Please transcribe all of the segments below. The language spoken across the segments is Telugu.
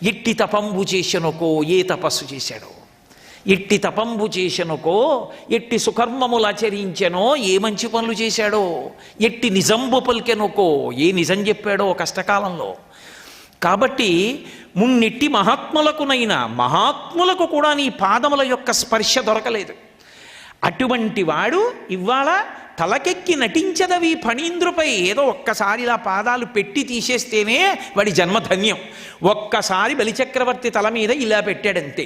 ఎట్టి తపంబు చేసెనుకో, ఏ తపస్సు చేశాడో, ఎట్టి తపంబు చేసెనుకో, ఎట్టి సుకర్మములు ఆచరించెనో, ఏ మంచి పనులు చేశాడో, ఎట్టి నిజంబు పలికెనుకో, ఏ నిజం చెప్పాడో కష్టకాలంలో. కాబట్టి మున్నెట్టి మహాత్ములకునైనా మహాత్ములకు కూడా నీ పాదముల యొక్క స్పర్శ దొరకలేదు. అటువంటి వాడు ఇవాళ తలకెక్కి నటించదవి ఫణీంద్రుపై, ఏదో ఒక్కసారి ఇలా పాదాలు పెట్టి తీసేస్తేనే వాడి జన్మధన్యం. ఒక్కసారి బలిచక్రవర్తి తల మీద ఇలా పెట్టాడంతే.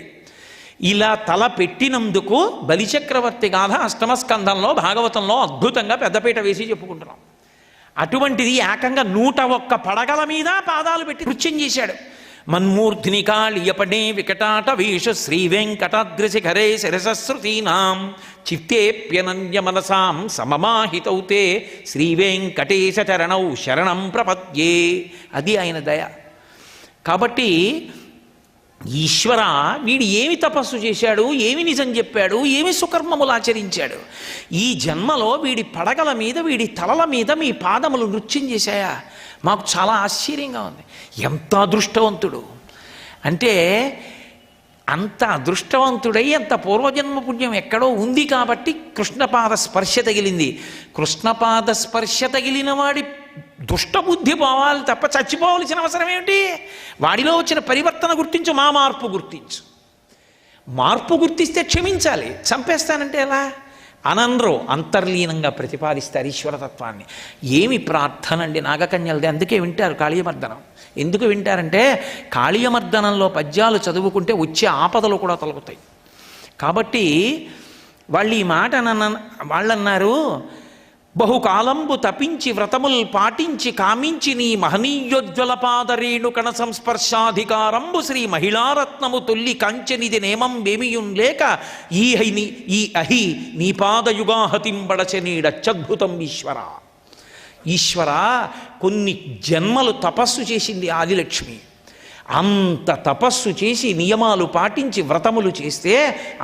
ఇలా తల పెట్టినందుకు బలిచక్రవర్తి గాథ అష్టమ స్కంధంలో భాగవతంలో అద్భుతంగా పెద్దపీట వేసి చెప్పుకుంటున్నాం. అటువంటిది ఏకంగా 101 పడగల మీద పాదాలు పెట్టి నృత్యం చేశాడు. మన్మూర్ధిని కాళియపడే వికటాట వీషు శ్రీ వెంకటాద్రిశిఖరే శిరసశ్రుతీనాం చిత్తేప్యనన్య మనసాం సమమాహితౌతే శ్రీ వెంకటేశ చరణౌ శరణం ప్రపద్యే. అది ఆయన దయ. కాబట్టి ఈశ్వర, వీడు ఏమి తపస్సు చేశాడు, ఏమి నిజం చెప్పాడు, ఏమి సుకర్మములు ఆచరించాడు? ఈ జన్మలో వీడి పడగల మీద, వీడి తలల మీద మీ పాదములు నృత్యం చేశాయా? మాకు చాలా ఆశ్చర్యంగా ఉంది. ఎంత అదృష్టవంతుడు అంటే, అంత అదృష్టవంతుడై అంత పూర్వజన్మ పుణ్యం ఎక్కడో ఉంది కాబట్టి కృష్ణపాద స్పర్శ తగిలింది. కృష్ణపాద స్పర్శ తగిలిన వాడి దుష్టబుద్ధి పోవాలి తప్ప చచ్చిపోవలసిన అవసరం ఏమిటి? వాడిలో వచ్చిన పరివర్తన గుర్తించు, మా మార్పు గుర్తించు. మార్పు గుర్తిస్తే క్షమించాలి, చంపేస్తానంటే ఎలా? అనన్రో అంతర్లీనంగా ప్రతిపాదిస్తారు ఈశ్వరతత్వాన్ని. ఏమి ప్రార్థన అండి నాగకన్యలది. అందుకే వింటారు కాళీయమర్దనం. ఎందుకు వింటారంటే కాళీయమర్దనంలో పద్యాలు చదువుకుంటే వచ్చే ఆపదలు కూడా తొలగుతాయి. కాబట్టి వాళ్ళు ఈ మాట వాళ్ళన్నారు, బహుకాలంబు తపించి వ్రతముల్ పాటించి కామించి నీ మహనీయోజ్వల పాదరేణు కణ సంస్పర్శాధికారంబు శ్రీ మహిళారత్నము తొల్లి కంచెనిది నేమం వేమియున్ లేక ఈ అహి నీ పాదయుగాహతింబడచనీడచ్చద్భుతం ఈశ్వర. ఈశ్వర, కొన్ని జన్మలు తపస్సు చేసింది ఆదిలక్ష్మి. అంత తపస్సు చేసి నియమాలు పాటించి వ్రతములు చేస్తే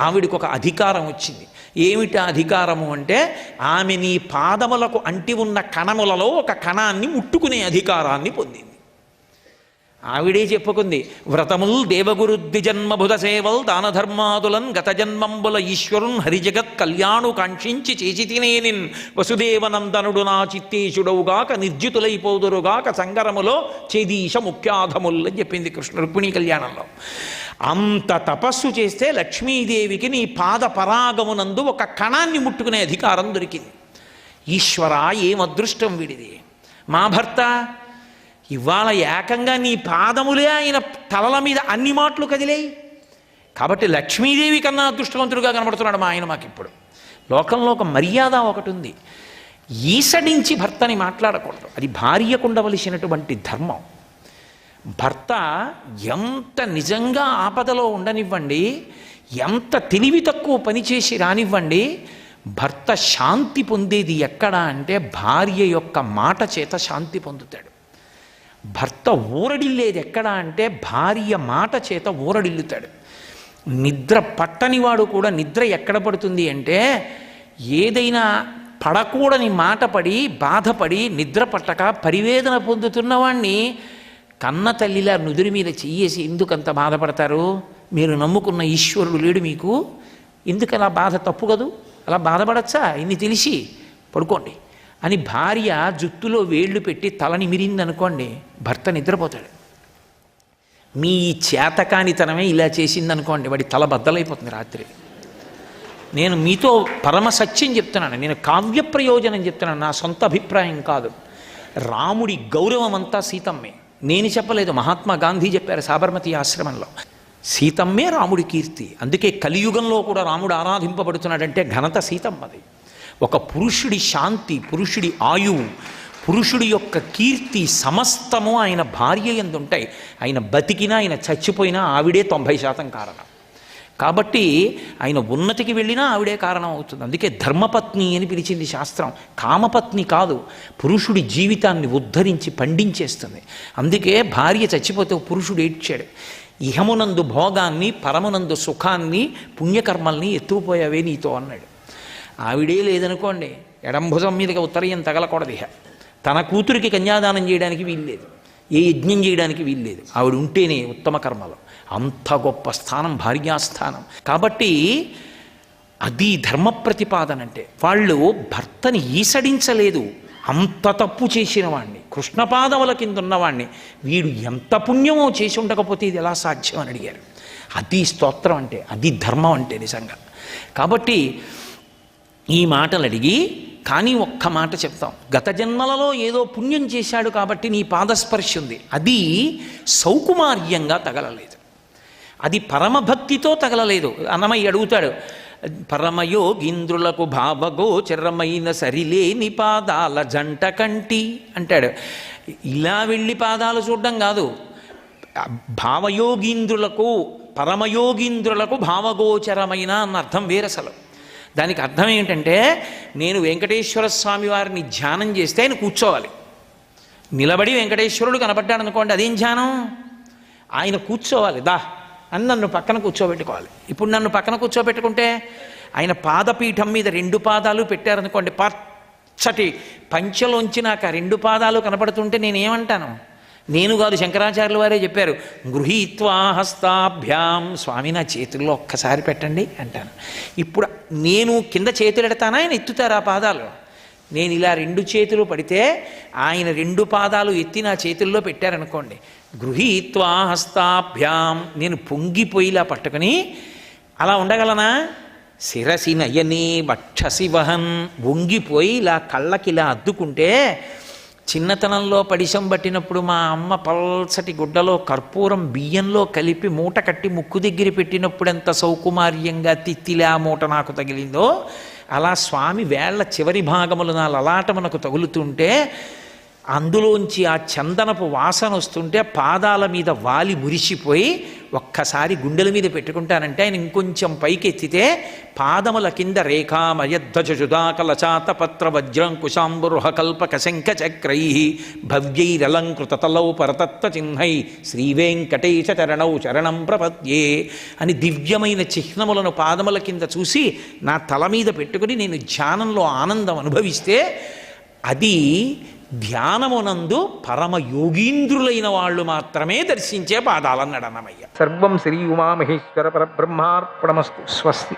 ఆవిడికి ఒక అధికారం వచ్చింది. ఏమిటా అధికారము అంటే, ఆమె నీ పాదములకు అంటి ఉన్న కణములలో ఒక కణాన్ని ముట్టుకునే అధికారాన్ని పొందింది. ఆవిడే చెప్పుకుంది, వ్రతముల్ దేవగురుద్ది జన్మబుధ సేవల్ దానధర్మాదులన్ గత జన్మంబుల ఈశ్వరున్ హరిజగత్ కళ్యాణు కాంక్షించి చేసి తినేనిన్ వసుదేవనందనుడు నా చిత్తేశుడవుగాక నిర్జితులైపోదురుగాక సంగరములో చేదీశ ముఖ్యాధముల్ అని చెప్పింది కృష్ణ రుక్మిణీ కళ్యాణంలో. అంత తపస్సు చేస్తే లక్ష్మీదేవికి నీ పాద పరాగమునందు ఒక కణాన్ని ముట్టుకునే అధికారం దొరికింది. ఈశ్వర, ఏం అదృష్టం వీడిది. మా భర్త ఇవాళ ఏకంగా నీ పాదములే ఆయన తలల మీద అన్ని మాటలు కదిలేయి. కాబట్టి లక్ష్మీదేవి కన్నా అదృష్టవంతుడుగా కనబడుతున్నాడు మా ఆయన మాకిప్పుడు. లోకంలో ఒక మర్యాద ఒకటి ఉంది, ఈసడించి భర్తని మాట్లాడకూడదు. అది భార్యకు ఉండవలసినటువంటి ధర్మం. భర్త ఎంత నిజంగా ఆపదలో ఉండనివ్వండి, ఎంత తెలివి తక్కువ పనిచేసి రానివ్వండి, భర్త శాంతి పొందేది ఎక్కడ అంటే భార్య యొక్క మాట చేత శాంతి పొందుతాడు. భర్త ఊరడిల్లేది ఎక్కడ అంటే భార్య మాట చేత ఊరడిల్లుతాడు. నిద్ర పట్టనివాడు కూడా నిద్ర ఎక్కడ పడుతుంది అంటే, ఏదైనా పడకూడని మాట పడి బాధపడి నిద్ర పట్టక పరివేదన పొందుతున్నవాణ్ణి కన్న తల్లిలా నుదురి మీద చెయ్యేసి ఎందుకంత బాధపడతారు? మీరు నమ్ముకున్న ఈశ్వరుడు లేడు మీకు, ఎందుకు అలా బాధ? తప్పు కదూ, అలా బాధపడచ్చా? ఇన్ని తెలిసి పడుకోండి అని భార్య జుత్తులో వేళ్లు పెట్టి తలని మిరిందనుకోండి, భర్త నిద్రపోతాడు. మీ చేతకానితనమే ఇలా చేసిందనుకోండి, వాడి తల బద్దలైపోతుంది రాత్రి. నేను మీతో పరమ సత్యం చెప్తున్నాను, నేను కావ్య ప్రయోజనం చెప్తున్నాను, నా సొంత అభిప్రాయం కాదు. రాముడి గౌరవం అంతా సీతమ్మే. నేను చెప్పలేదు, మహాత్మా గాంధీ చెప్పారు సాబర్మతి ఆశ్రమంలో. సీతమ్మే రాముడి కీర్తి. అందుకే కలియుగంలో కూడా రాముడు ఆరాధింపబడుతున్నాడంటే ఘనత సీతమ్మది. ఒక పురుషుడి శాంతి, పురుషుడి ఆయువు, పురుషుడి యొక్క కీర్తి సమస్తము ఆయన భార్య యందు ఉంటాయి. ఆయన బతికినా ఆయన చచ్చిపోయినా ఆవిడే 90% కారణం. కాబట్టి ఆయన ఉన్నతికి వెళ్ళినా ఆవిడే కారణం అవుతుంది. అందుకే ధర్మపత్ని అని పిలిచింది శాస్త్రం, కామపత్ని కాదు. పురుషుడి జీవితాన్ని ఉద్ధరించి పండించేస్తుంది. అందుకే భార్య చచ్చిపోతే పురుషుడు ఏడ్చాడు, ఇహమునందు భోగాన్ని పరమునందు సుఖాన్ని పుణ్యకర్మల్ని ఎత్తుకుపోయావే నీతో అన్నాడు. ఆవిడే లేదనుకోండి, ఎడంభుజం మీదకి ఉత్తరయం తగలకూడదు. ఇహ తన కూతురికి కన్యాదానం చేయడానికి వీల్లేదు. ఏ యజ్ఞం చేయడానికి వీల్లేదు, ఆవిడ ఉంటేనే ఉత్తమ కర్మలు. అంత గొప్ప స్థానం భార్యాస్థానం. కాబట్టి అది ధర్మ ప్రతిపాదన అంటే. వాళ్ళు భర్తని ఈసడించలేదు, అంత తప్పు చేసిన వాణ్ణి, కృష్ణపాదముల కింద ఉన్నవాణ్ణి వీడు ఎంత పుణ్యమో చేసి ఉండకపోతే ఇది ఎలా సాధ్యం అని అడిగారు. అది స్తోత్రం అంటే, అది ధర్మం అంటే నిజంగా. కాబట్టి ఈ మాటలు అడిగి, కానీ ఒక్క మాట చెప్తాం, గత జన్మలలో ఏదో పుణ్యం చేశాడు కాబట్టి నీ పాదస్పర్శ ఉంది, అది సౌకుమార్యంగా తగలలేదు, అది పరమభక్తితో తగలలేదు. అన్నమయ్య అడుగుతాడు, పరమయోగీంద్రులకు భావగోచరమైన సరిలేని పాదాల జంట కంటి అంటాడు. ఇలా వెళ్ళి పాదాలు చూడడం కాదు, భావయోగీంద్రులకు పరమయోగీంద్రులకు భావగోచరమైన అన్న అర్థం వేరసలు. దానికి అర్థం ఏంటంటే, నేను వెంకటేశ్వర స్వామి వారిని ధ్యానం చేస్తే ఆయన కూర్చోవాలి. నిలబడి వెంకటేశ్వరుడు కనపడ్డాడు అనుకోండి, అదేం ధ్యానం? ఆయన కూర్చోవాలి, దా అని నన్ను పక్కన కూర్చోబెట్టుకోవాలి. ఇప్పుడు నన్ను పక్కన కూర్చోబెట్టుకుంటే ఆయన పాదపీఠం మీద 2 పాదాలు పెట్టారనుకోండి, పచ్చటి పంచలోంచి నాకు ఆ 2 పాదాలు కనపడుతుంటే నేనేమంటాను? నేను కాదు, శంకరాచార్యుల వారే చెప్పారు, గృహీత్వా హస్తాభ్యాం, స్వామి నా చేతుల్లో ఒక్కసారి పెట్టండి అంటాను. ఇప్పుడు నేను కింద చేతులు ఎడతానా, ఆయన ఎత్తుతారు ఆ పాదాలు? నేను ఇలా 2 చేతులు పడితే ఆయన 2 పాదాలు ఎత్తి నా చేతుల్లో పెట్టారనుకోండి, గృహీత్వా హస్తాభ్యాం, నేను పొంగిపోయిలా పట్టుకుని అలా ఉండగలనా? శిరసి నయని వక్షసి వహన్, వంగిపోయి ఇలా కళ్ళకి ఇలా అద్దుకుంటే, చిన్నతనంలో పడిశం పట్టినప్పుడు మా అమ్మ పల్చటి గుడ్డలో కర్పూరం బియ్యంలో కలిపి మూట కట్టి ముక్కు దగ్గర పెట్టినప్పుడు ఎంత సౌకుమార్యంగా తిత్తిలా మూట నాకు తగిలిందో, అలా స్వామి వేళ్ల చివరి భాగములు నా లలాటమునకు తగులుతుంటే, అందులోంచి ఆ చందనపు వాసన వస్తుంటే పాదాల మీద వాలి మురిసిపోయి ఒక్కసారి గుండెల మీద పెట్టుకుంటానంటే, ఆయన ఇంకొంచెం పైకెత్తితే పాదముల కింద రేఖామయధ్వజుదాకలచాత పత్ర వజ్రంకుశాంబురుహ కల్పక శంఖ చక్రై భవ్యైరలంకృత తలౌ పరతత్వ చిహ్నై శ్రీవేంకటేశ చరణౌ శరణం ప్రపద్యే అని దివ్యమైన చిహ్నములను పాదముల కింద చూసి నా తల మీద పెట్టుకుని నేను ధ్యానంలో ఆనందం అనుభవిస్తే, అది ధ్యానమునందు పరమయోగీంద్రులైన వాళ్ళు మాత్రమే దర్శించే పాదాలన్నాడు అన్నమయ్య. సర్వం శ్రీ ఉమామహేశ్వర పరబ్రహ్మార్పణమస్తు. స్వస్తి.